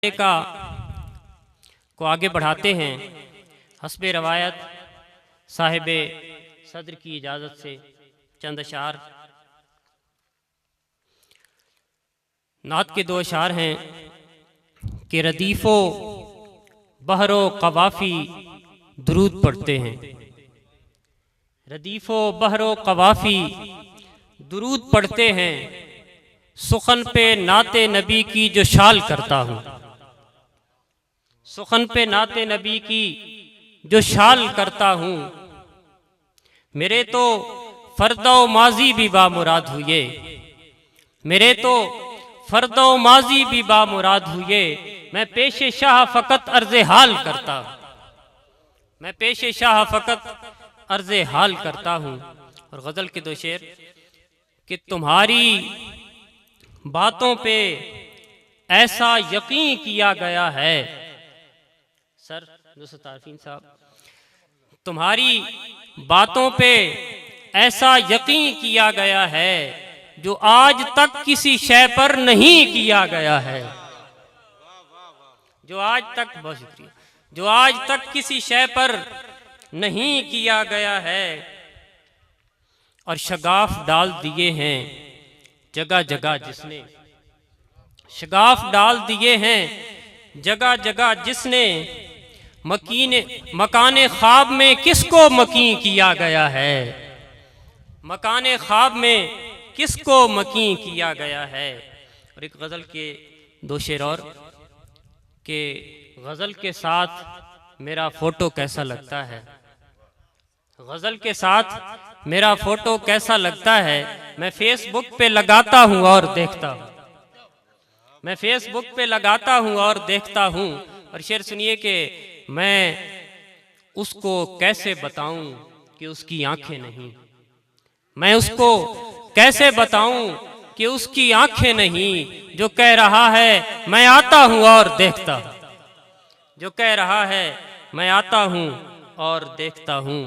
का को आगे बढ़ाते हैं। हस्बे रवायत साहिब सदर की इजाज़त से चंद अशार नात के दो अशार हैं कि रदीफ़ो बहरो कवाफ़ी दुरूद पढ़ते हैं। रदीफ़ो बहरो कवाफ़ी दुरूद पढ़ते हैं, सुखन पे नाते नबी की जो शाल करता हूँ। सुखन पे नाते नबी की जो शाल करता हूँ। मेरे तो फ़र्दो माजी भी बामुराद हुए, मेरे तो फ़र्दो माजी भी बामुराद हुए। मैं पेशे शाह फ़कत अर्ज़े हाल करता हूँ, मैं पेशे शाह फ़कत अर्ज़े हाल करता हूँ। और गज़ल के दो शेर कि तुम्हारी बातों पे ऐसा यकीन किया गया है। सर नुसरत आरफीन साहब, तुम्हारी बातों पे ऐसा यकीन किया गया है जो आज तक किसी शय पर नहीं किया गया है। जो आज तक, बहुत शुक्रिया, जो आज तक किसी शय पर नहीं किया गया है। और शगाफ डाल दिए हैं जगह जगह जिसने, शगाफ डाल दिए हैं जगह जगह जिसने। मकाने ख्वाब में किसको मकीन किया गया है, मकाने ख्वाब में किसको मकीन किया गया है। और एक गज़ल के दो शेर और कि गज़ल के साथ मेरा फ़ोटो कैसा लगता है, गज़ल के साथ मेरा फ़ोटो कैसा लगता है। मैं फेसबुक पे लगाता हूँ और देखता हूँ, मैं फेसबुक पे लगाता हूँ और देखता हूँ। और शेर सुनिए कि मैं उसको कैसे बताऊँ कि उसकी आंखें नहीं, मैं उसको कैसे बताऊँ कि उसकी आंखें नहीं। जो कह रहा है मैं आता हूँ और देखता हूँ, जो कह रहा है मैं आता हूँ और देखता हूँ।